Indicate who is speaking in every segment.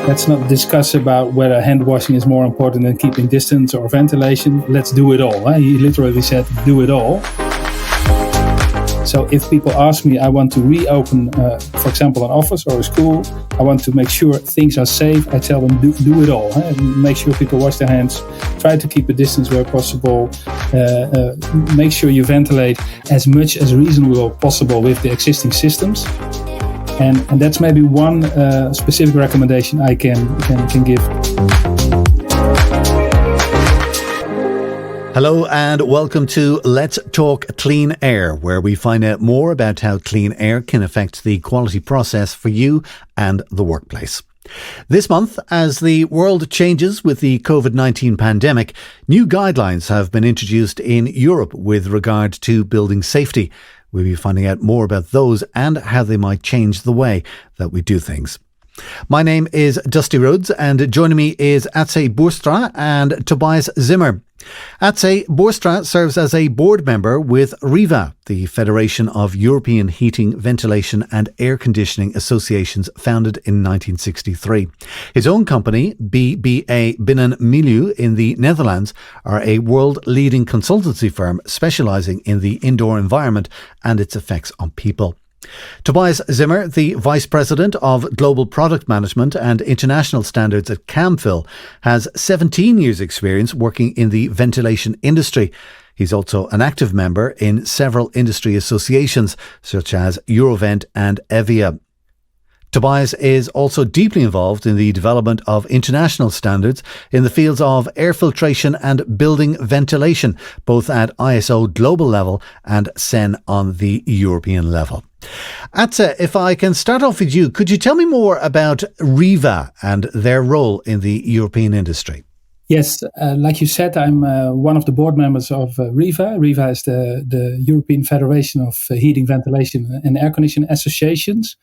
Speaker 1: Let's not discuss about whether hand washing is more important than keeping distance or ventilation. Let's do it all. He literally said, do it all. So if people ask me, I want to reopen, for example, an office or a school, I want to make sure things are safe, I tell them, do it all. Make sure people wash their hands, try to keep a distance where possible, make sure you ventilate as much as reasonable possible with the existing systems. And that's maybe one specific recommendation I can give.
Speaker 2: Hello and welcome to Let's Talk Clean Air, where we find out more about how clean air can affect the quality process for you and the workplace. This month, as the world changes with the COVID-19 pandemic, new guidelines have been introduced in Europe with regard to building safety. We'll be finding out more about those and how they might change the way that we do things. My name is Dusty Rhodes and joining me is Atse Boerstra and Tobias Zimmer. Atse Boerstra serves as a board member with RIVA, the Federation of European Heating, Ventilation and Air Conditioning Associations, founded in 1963. His own company, BBA Binnen Milieu in the Netherlands, are a world-leading consultancy firm specialising in the indoor environment and its effects on people. Tobias Zimmer, the Vice President of Global Product Management and International Standards at Camfil, has 17 years' experience working in the ventilation industry. He's also an active member in several industry associations such as Eurovent and Evia. Tobias is also deeply involved in the development of international standards in the fields of air filtration and building ventilation, both at ISO global level and SEN on the European level. Atse, if I can start off with you, could you tell me more about RIVA and their role in the European industry?
Speaker 1: Yes, like you said, I'm one of the board members of RIVA. RIVA is the European Federation of Heating, Ventilation and Air Conditioning Associations.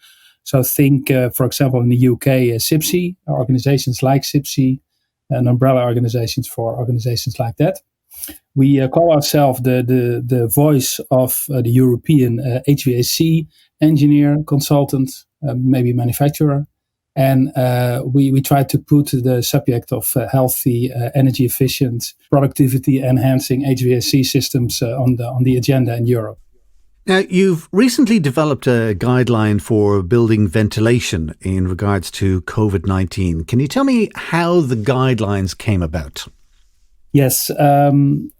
Speaker 1: So think, for example, in the UK, CIPSE, organizations like CIPSE, and umbrella organizations for organizations like that. We call ourselves the voice of the European HVAC engineer, consultant, maybe manufacturer. And we try to put the subject of healthy, energy efficient, productivity enhancing HVAC systems on the agenda in Europe.
Speaker 2: Now, you've recently developed a guideline for building ventilation in regards to COVID-19. Can you tell me how the guidelines came about?
Speaker 1: Yes,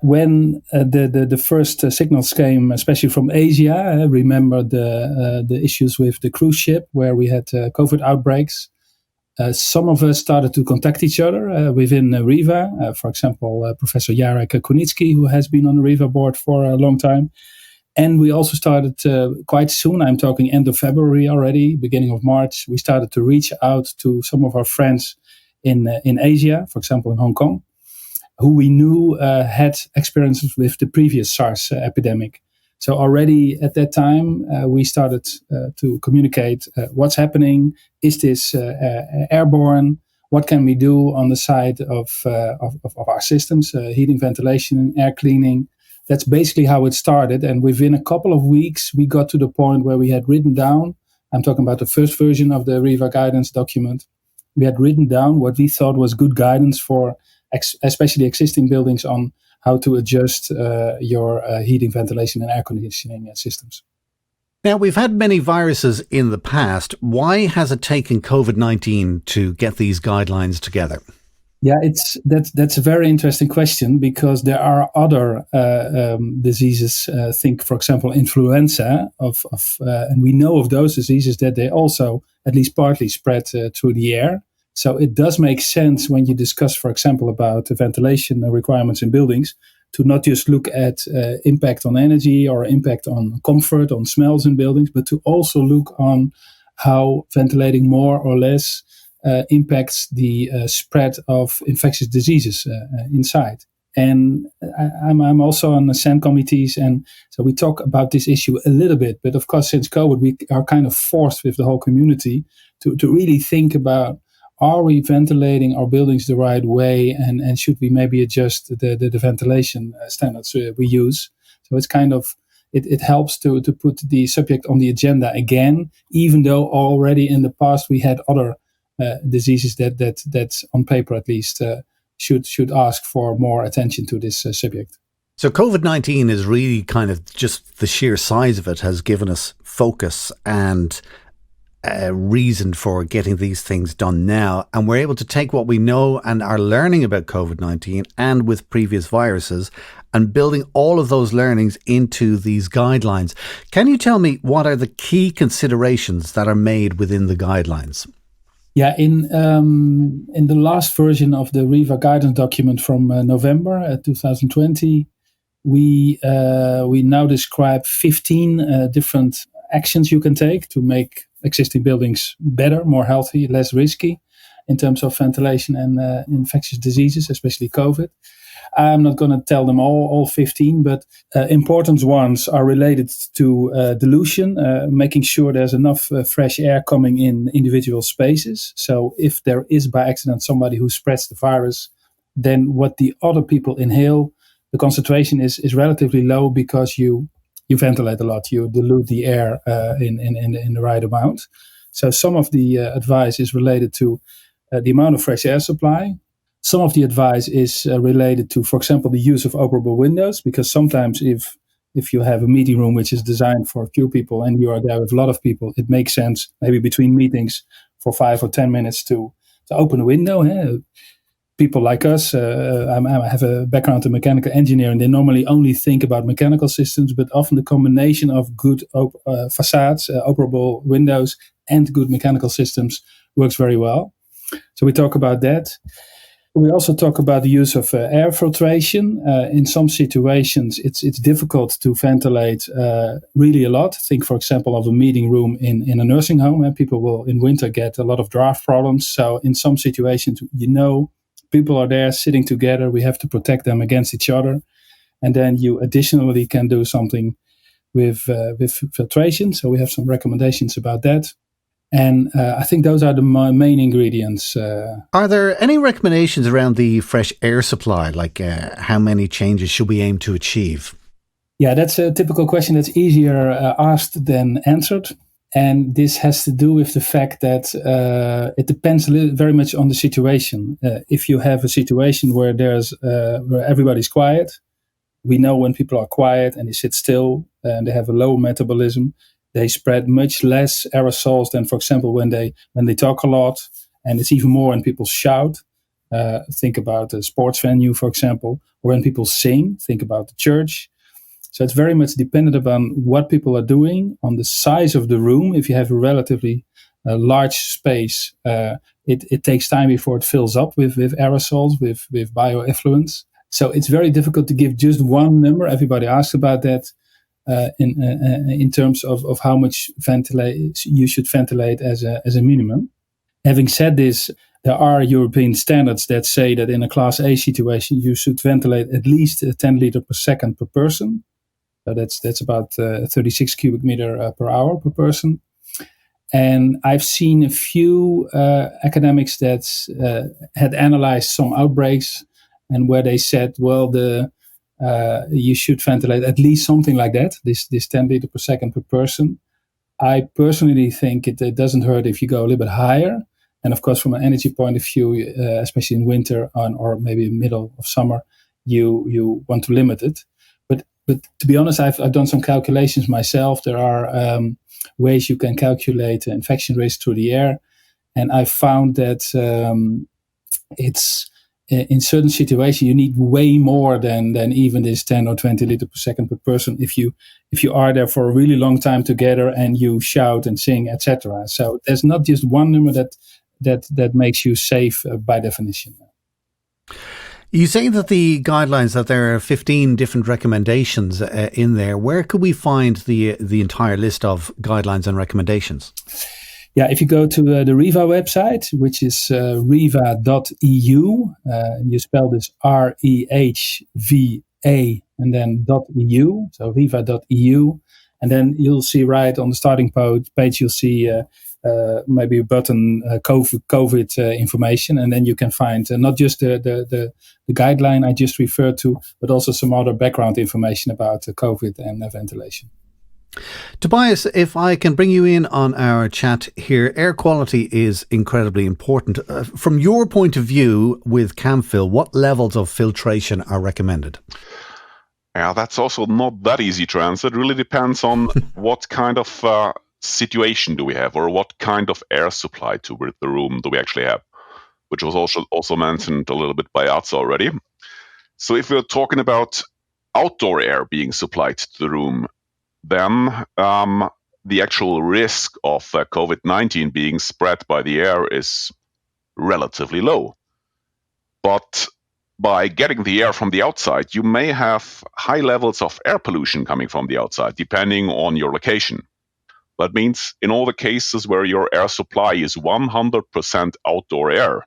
Speaker 1: when the first signals came, especially from Asia, I remember the issues with the cruise ship where we had COVID outbreaks. Some of us started to contact each other within RIVA. For example, Professor Jarek Kunitsky, who has been on the RIVA board for a long time. And we also started quite soon, I'm talking end of February already, beginning of March, we started to reach out to some of our friends in Asia, for example, in Hong Kong, who we knew had experiences with the previous SARS epidemic. So already at that time, we started to communicate what's happening. Is this airborne? What can we do on the side of our systems, heating, ventilation, air cleaning? That's basically how it started. And within a couple of weeks, we got to the point where we had written down, I'm talking about the first version of the RIVA guidance document. We had written down what we thought was good guidance for especially existing buildings on how to adjust your heating, ventilation and air conditioning systems.
Speaker 2: Now, we've had many viruses in the past. Why has it taken COVID-19 to get these guidelines together?
Speaker 1: Yeah, that's a very interesting question because there are other diseases. Think, for example, influenza, and we know of those diseases that they also at least partly spread through the air. So it does make sense when you discuss, for example, about the ventilation requirements in buildings to not just look at impact on energy or impact on comfort, on smells in buildings, but to also look on how ventilating more or less impacts the spread of infectious diseases inside. And I'm also on the SEN committees, and so we talk about this issue a little bit. But of course, since COVID, we are kind of forced with the whole community to really think about, are we ventilating our buildings the right way, and should we maybe adjust the ventilation standards we use? So it's kind of it helps to put the subject on the agenda again, even though already in the past we had other diseases that on paper at least should ask for more attention to this subject.
Speaker 2: So COVID-19 is really kind of just the sheer size of it has given us focus and a reason for getting these things done now. And we're able to take what we know and are learning about COVID-19 and with previous viruses and building all of those learnings into these guidelines. Can you tell me what are the key considerations that are made within the guidelines?
Speaker 1: Yeah, in the last version of the RIVA guidance document from November 2020, we now describe 15 different actions you can take to make existing buildings better, more healthy, less risky in terms of ventilation and infectious diseases, especially COVID. I'm not going to tell them all 15, but important ones are related to dilution, making sure there's enough fresh air coming in individual spaces. So if there is by accident somebody who spreads the virus, then what the other people inhale, the concentration is relatively low because you ventilate a lot, you dilute the air in the right amount. So some of the advice is related to the amount of fresh air supply. Some of the advice is related to, for example, the use of operable windows, because sometimes if you have a meeting room which is designed for a few people and you are there with a lot of people, it makes sense maybe between meetings for 5 or 10 minutes to open a window. People like us, I have a background in mechanical engineering. They normally only think about mechanical systems, but often the combination of good facades, operable windows, and good mechanical systems works very well. So we talk about that. We also talk about the use of air filtration. In some situations, it's difficult to ventilate really a lot. Think, for example, of a meeting room in a nursing home. People will in winter get a lot of draft problems. So in some situations, people are there sitting together. We have to protect them against each other. And then you additionally can do something with filtration. So we have some recommendations about that. And I think those are the main ingredients.
Speaker 2: Are there any recommendations around the fresh air supply, like how many changes should we aim to achieve?
Speaker 1: Yeah, that's a typical question that's easier asked than answered. And this has to do with the fact that it depends very much on the situation. If you have a situation where where everybody's quiet, we know when people are quiet and they sit still and they have a low metabolism, they spread much less aerosols than, for example, when they talk a lot, and it's even more when people shout. Think about a sports venue, for example, or when people sing. Think about the church. So it's very much dependent upon what people are doing, on the size of the room. If you have a relatively large space, it takes time before it fills up with aerosols, with bioeffluents. So it's very difficult to give just one number. Everybody asks about that. In terms of how much you should ventilate as a minimum. Having said this, there are European standards that say that in a Class A situation you should ventilate at least 10 liters per second per person. So that's about 36 cubic meter per hour per person. And I've seen a few academics that had analyzed some outbreaks and where they said, well, you should ventilate at least something like that, this 10 liters per second per person. I personally think it doesn't hurt if you go a little bit higher. And of course, from an energy point of view, especially in winter or maybe middle of summer, you want to limit it. But to be honest, I've done some calculations myself. There are ways you can calculate infection risk through the air. And I found that it's in certain situations you need way more than even this 10 or 20 liters per second per person if you are there for a really long time together and you shout and sing, etc. So there's not just one number that makes you safe by definition.
Speaker 2: You say that the guidelines, that there are 15 different recommendations in there. Where could we find the entire list of guidelines and recommendations?
Speaker 1: Yeah, if you go to the RIVA website, which is riva.eu, you spell this REHVA and then .eu, so riva.eu. And then you'll see right on the starting page, you'll see maybe a button COVID information, and then you can find not just the guideline I just referred to, but also some other background information about COVID and ventilation.
Speaker 2: Tobias, if I can bring you in on our chat here, air quality is incredibly important. From your point of view with CamFil, what levels of filtration are recommended?
Speaker 3: Yeah, that's also not that easy to answer. It really depends on what kind of situation do we have, or what kind of air supply to the room do we actually have, which was also mentioned a little bit by Atze already. So if we're talking about outdoor air being supplied to the room, then the actual risk of COVID-19 being spread by the air is relatively low. But by getting the air from the outside, you may have high levels of air pollution coming from the outside, depending on your location. That means in all the cases where your air supply is 100% outdoor air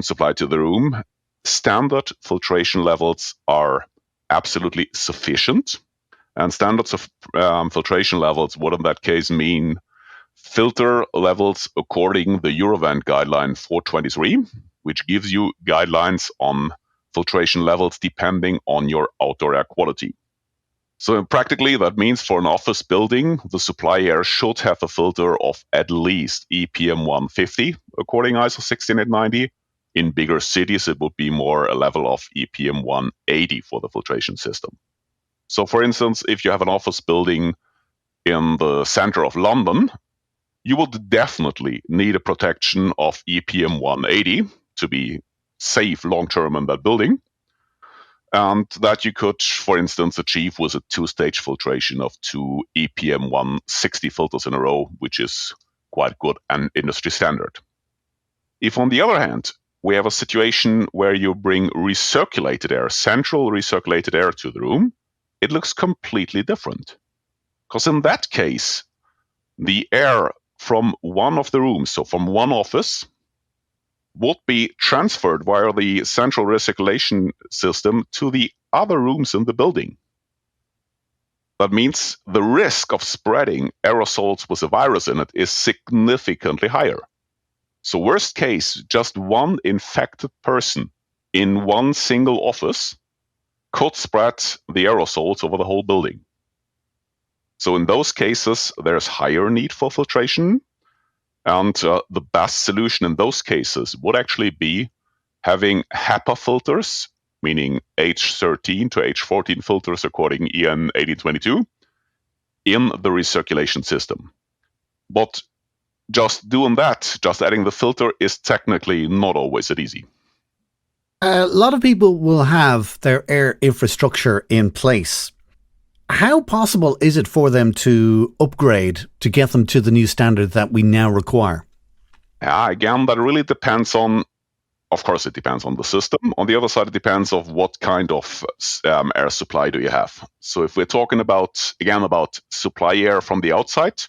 Speaker 3: supplied to the room, standard filtration levels are absolutely sufficient. And standards of filtration levels would in that case mean filter levels according the Eurovent guideline 423, which gives you guidelines on filtration levels depending on your outdoor air quality. So practically that means for an office building, the supply air should have a filter of at least EPM 150 according ISO 16890. In bigger cities, it would be more a level of EPM 180 for the filtration system. So for instance, if you have an office building in the center of London, you would definitely need a protection of EPM 180 to be safe long-term in that building. And that you could, for instance, achieve with a two-stage filtration of 2 EPM 160 filters in a row, which is quite good and industry standard. If, on the other hand, we have a situation where you bring recirculated air, central recirculated air to the room, it looks completely different. Because in that case, the air from one of the rooms, so from one office, would be transferred via the central recirculation system to the other rooms in the building. That means the risk of spreading aerosols with a virus in it is significantly higher. So worst case, just one infected person in one single office could spread the aerosols over the whole building. So in those cases, there's higher need for filtration. And the best solution in those cases would actually be having HEPA filters, meaning H13 to H14 filters according EN 1822, in the recirculation system. But just doing that, just adding the filter, is technically not always that easy.
Speaker 2: A lot of people will have their air infrastructure in place. How possible is it for them to upgrade to get them to the new standard that we now require?
Speaker 3: Again, that really depends on, of course, it depends on the system. On the other side, it depends on what kind of air supply do you have. So if we're talking about supply air from the outside,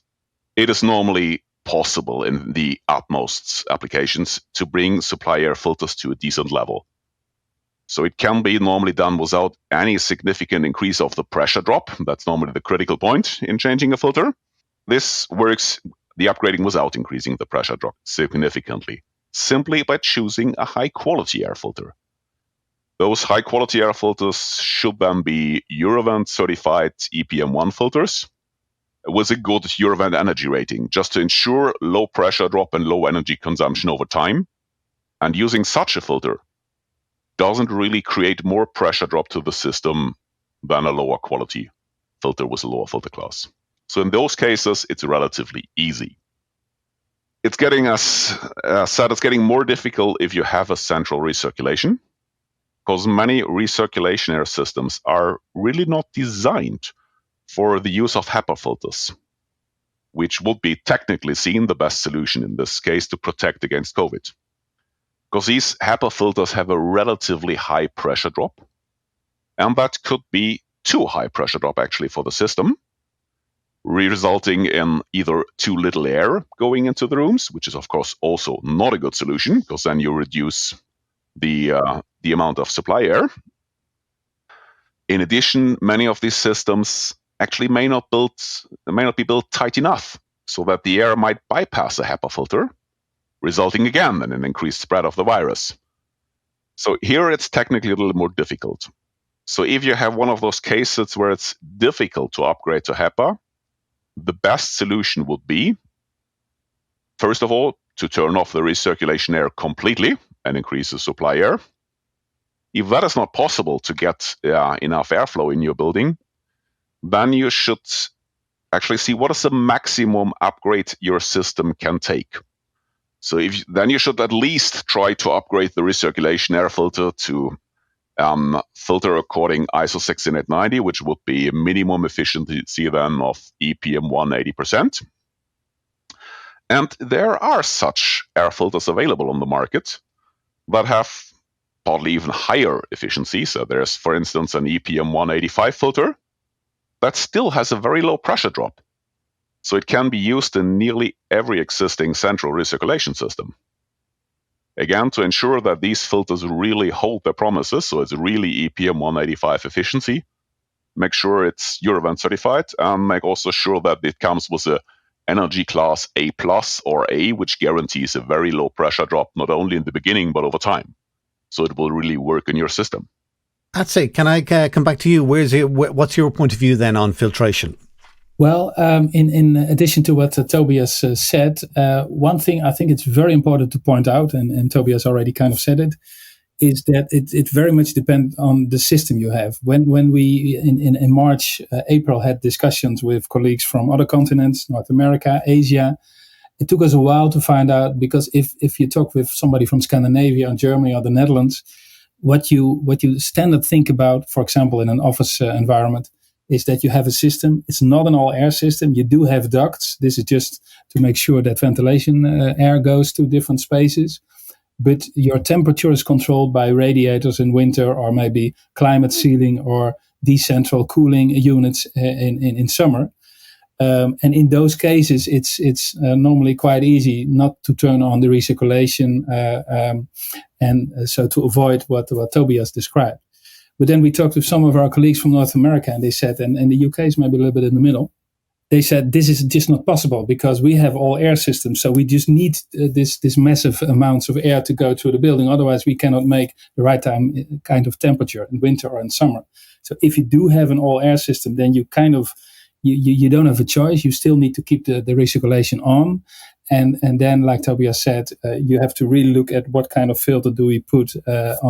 Speaker 3: it is normally possible in the utmost applications to bring supply air filters to a decent level. So it can be normally done without any significant increase of the pressure drop. That's normally the critical point in changing a filter. This works, the upgrading, without increasing the pressure drop significantly, simply by choosing a high-quality air filter. Those high-quality air filters should then be Eurovent certified EPM1 filters with a good Eurovent energy rating, just to ensure low pressure drop and low energy consumption over time. And using such a filter doesn't really create more pressure drop to the system than a lower quality filter with a lower filter class. So in those cases, it's relatively easy. It's getting, as said, it's getting more difficult if you have a central recirculation, because many recirculation air systems are really not designed for the use of HEPA filters, which would be technically seen the best solution in this case to protect against COVID. Because these HEPA filters have a relatively high pressure drop, and that could be too high pressure drop actually for the system, resulting in either too little air going into the rooms, which is of course also not a good solution, because then you reduce the amount of supply air. In addition, many of these systems actually may not be built tight enough so that the air might bypass a HEPA filter, resulting again in an increased spread of the virus. So here it's technically a little more difficult. So if you have one of those cases where it's difficult to upgrade to HEPA, the best solution would be, first of all, to turn off the recirculation air completely and increase the supply air. If that is not possible to get enough airflow in your building, then you should actually see what is the maximum upgrade your system can take. So then you should at least try to upgrade the recirculation air filter to filter according ISO 16890, which would be a minimum efficiency then of EPM 180%. And there are such air filters available on the market that have partly even higher efficiency. So there's, for instance, an EPM 185 filter that still has a very low pressure drop. So it can be used in nearly every existing central recirculation system. Again, to ensure that these filters really hold their promises, so it's really EPM 185 efficiency, make sure it's Eurovent certified, and make also sure that it comes with a energy class A+ or A, which guarantees a very low pressure drop, not only in the beginning, but over time. So it will really work in your system.
Speaker 2: That's it. Can I come back to you? What's your point of view then on filtration?
Speaker 1: Well, in addition to what Tobias said, one thing I think it's very important to point out, and Tobias already kind of said it, is that it very much depends on the system you have. When we in March, April had discussions with colleagues from other continents, North America, Asia, it took us a while to find out, because if you talk with somebody from Scandinavia or Germany or the Netherlands, what you standard think about, for example, in an office environment, is that you have a system. It's not an all-air system. You do have ducts. This is just to make sure that ventilation air goes to different spaces. But your temperature is controlled by radiators in winter, or maybe climate ceiling or decentral cooling units in summer. And in those cases, it's normally quite easy not to turn on the recirculation, and so to avoid what Tobias described. But then we talked with some of our colleagues from North America, and they said, and the UK is maybe a little bit in the middle, they said this is just not possible because we have all air systems. So we just need this massive amounts of air to go through the building. Otherwise, we cannot make the right kind of temperature in winter or in summer. So if you do have an all air system, then you kind of, you don't have a choice. You still need to keep the recirculation on. And then, like Tobias said, you have to really look at what kind of filter do we put in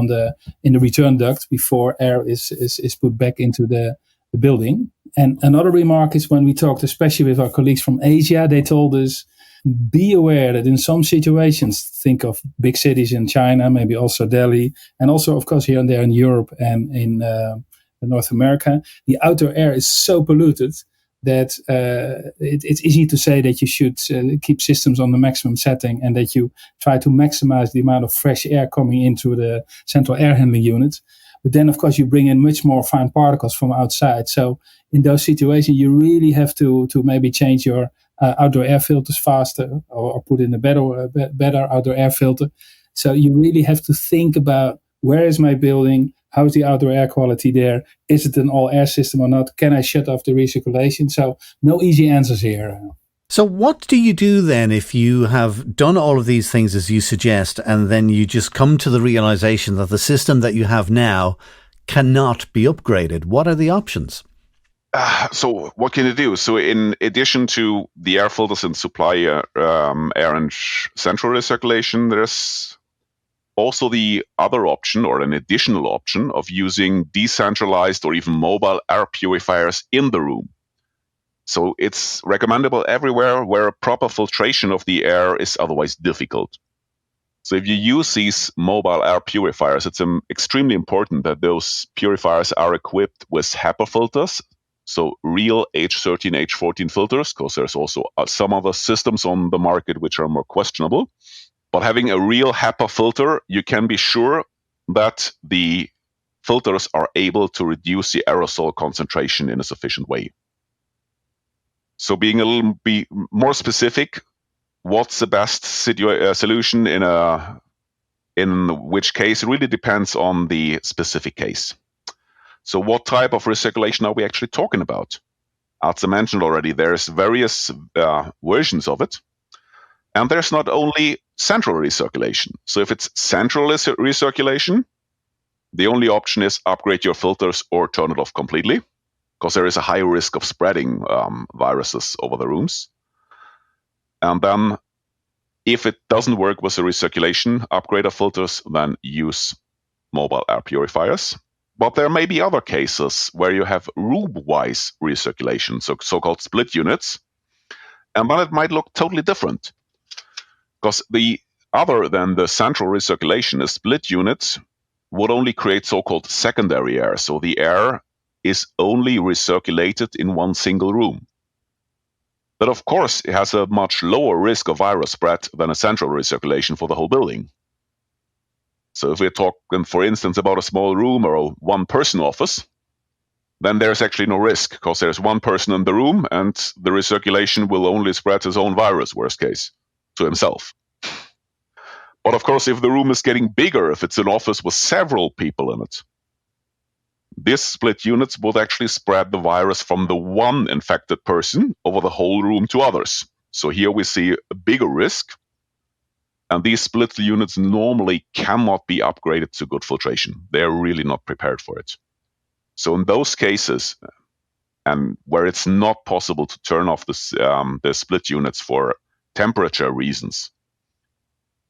Speaker 1: the return duct before air is put back into the building. And another remark is, when we talked, especially with our colleagues from Asia, they told us, be aware that in some situations, think of big cities in China, maybe also Delhi, and also, of course, here and there in Europe and in North America, the outdoor air is so polluted that it's easy to say that you should keep systems on the maximum setting, and that you try to maximize the amount of fresh air coming into the central air handling unit. But then, of course, you bring in much more fine particles from outside. So in those situations, you really have to maybe change your outdoor air filters faster, or put in a better outdoor air filter. So you really have to think about, where is my building? How is the outdoor air quality there? Is it an all-air system or not? Can I shut off the recirculation? So no easy answers here.
Speaker 2: So what do you do then if you have done all of these things as you suggest, and then you just come to the realization that the system that you have now cannot be upgraded? What are the options?
Speaker 3: So what can you do? So in addition to the air filters and supply air and central recirculation, there's also the other option, or an additional option, of using decentralized or even mobile air purifiers in the room. So it's recommendable everywhere where proper filtration of the air is otherwise difficult. So if you use these mobile air purifiers, it's extremely important that those purifiers are equipped with HEPA filters, so real H13, H14 filters, because there's also some other systems on the market which are more questionable. But having a real HEPA filter, you can be sure that the filters are able to reduce the aerosol concentration in a sufficient way. So being a little bit more specific, what's the best solution in which case really depends on the specific case. So what type of recirculation are we actually talking about? as I mentioned already, there's various versions of it. And there's not only central recirculation. So if it's central recirculation, the only option is upgrade your filters or turn it off completely, because there is a high risk of spreading viruses over the rooms. And then if it doesn't work with the recirculation upgrade of filters, then use mobile air purifiers. But there may be other cases where you have room-wise recirculation, so-called split units, and then it might look totally different. Because the other than the central recirculation, the split units would only create so-called secondary air. So the air is only recirculated in one single room. But of course, it has a much lower risk of virus spread than a central recirculation for the whole building. So if we're talking, for instance, about a small room or a one-person office, then there's actually no risk, because there's one person in the room and the recirculation will only spread his own virus, worst case, to himself. But of course, if the room is getting bigger, if it's an office with several people in it, these split units would actually spread the virus from the one infected person over the whole room to others. So here we see a bigger risk. And these split units normally cannot be upgraded to good filtration. They're really not prepared for it. So in those cases, and where it's not possible to turn off the split units for temperature reasons,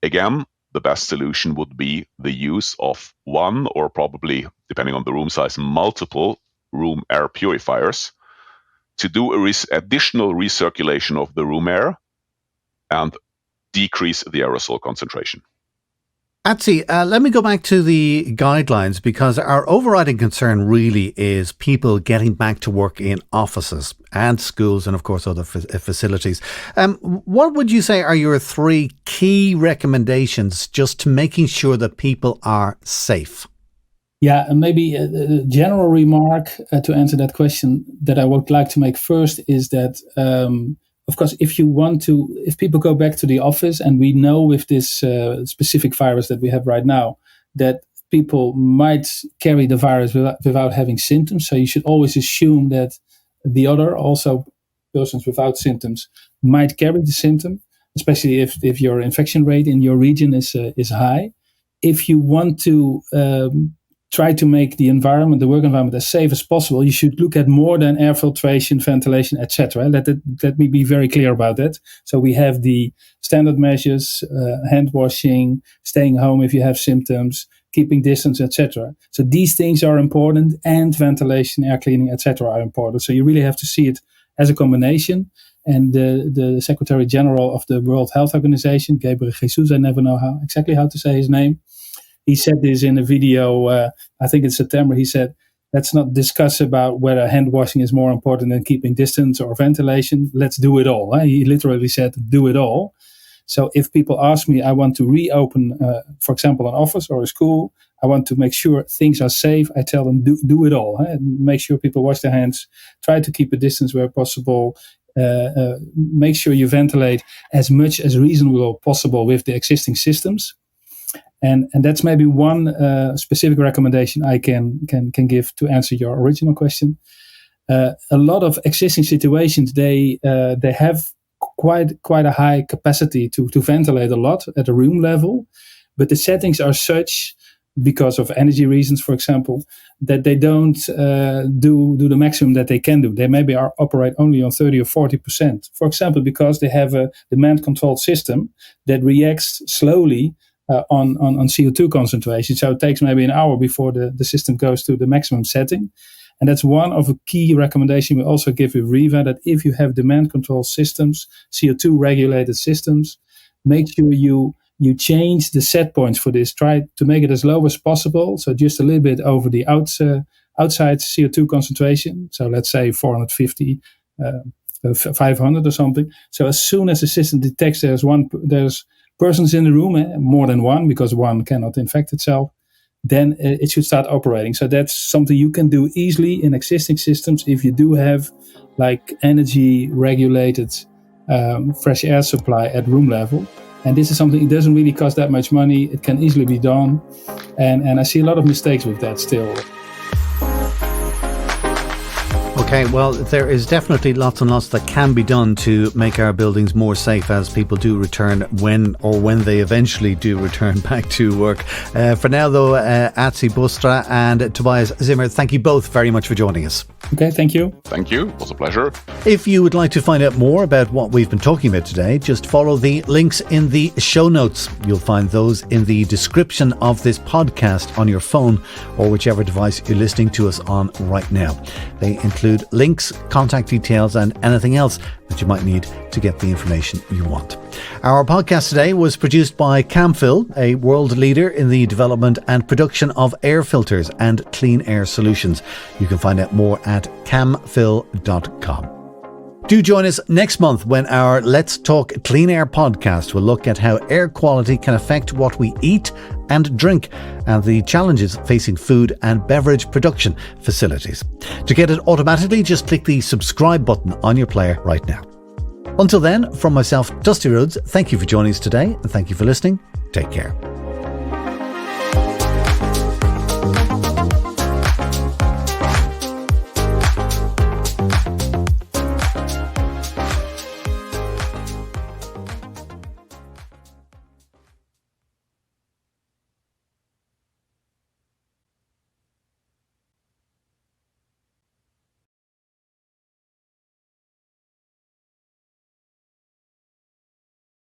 Speaker 3: again, the best solution would be the use of one, or probably, depending on the room size, multiple room air purifiers to do additional recirculation of the room air and decrease the aerosol concentration.
Speaker 2: Atsi, let me go back to the guidelines, because our overriding concern really is people getting back to work in offices and schools and, of course, other facilities. What would you say are your 3 key recommendations just to making sure that people are safe?
Speaker 1: Yeah, and maybe a general remark to answer that question that I would like to make first is that of course, if people go back to the office, and we know with this specific virus that we have right now, that people might carry the virus without having symptoms. So you should always assume that the other, also persons without symptoms, might carry the symptom, especially if your infection rate in your region is high. If you want to try to make the work environment as safe as possible, you should look at more than air filtration, ventilation, etc. Let me be very clear about that. So we have the standard measures, hand washing, staying home if you have symptoms, keeping distance, etc. So these things are important, and ventilation, air cleaning, etc. are important. So you really have to see it as a combination. And the Secretary General of the World Health Organization, Gabriel Jesus, I never know exactly how to say his name, he said this in a video, I think in September. He said, let's not discuss about whether hand washing is more important than keeping distance or ventilation. Let's do it all. He literally said, do it all. So if people ask me, I want to reopen, for example, an office or a school, I want to make sure things are safe, I tell them, do it all. Make sure people wash their hands, try to keep a distance where possible, make sure you ventilate as much as reasonable possible with the existing systems. And that's maybe one specific recommendation I can give to answer your original question. A lot of existing situations, they have quite a high capacity to ventilate a lot at a room level, but the settings are such, because of energy reasons, for example, that they don't do the maximum that they can do. They maybe operate only on 30 or 40%. For example, because they have a demand-controlled system that reacts slowly on CO2 concentration. So it takes maybe an hour before the system goes to the maximum setting. And that's one of a key recommendation we also give with Riva, that if you have demand control systems, CO2 regulated systems, make sure you change the set points for this. Try to make it as low as possible. So just a little bit over the outside CO2 concentration. So let's say 450, 500 or something. So as soon as the system detects there's persons in the room, more than one, because one cannot infect itself, then it should start operating. So that's something you can do easily in existing systems if you do have like energy regulated fresh air supply at room level. And this is something, it doesn't really cost that much money. It can easily be done. And I see a lot of mistakes with that still.
Speaker 2: Okay, well, there is definitely lots and lots that can be done to make our buildings more safe as people do return when they eventually do return back to work. For now, though, Atsi Bustra and Tobias Zimmer, thank you both very much for joining us.
Speaker 1: Okay, thank you.
Speaker 3: Thank you. It was a pleasure.
Speaker 2: If you would like to find out more about what we've been talking about today, just follow the links in the show notes. You'll find those in the description of this podcast on your phone or whichever device you're listening to us on right now. They include links, contact details, and anything else that you might need to get the information you want. Our podcast today was produced by Camfil, a world leader in the development and production of air filters and clean air solutions. You can find out more at camfil.com. Do join us next month when our Let's Talk Clean Air podcast will look at how air quality can affect what we eat and drink and the challenges facing food and beverage production facilities. To get it automatically, just click the subscribe button on your player right now. Until then, from myself, Dusty Rhodes, thank you for joining us today and thank you for listening. Take care.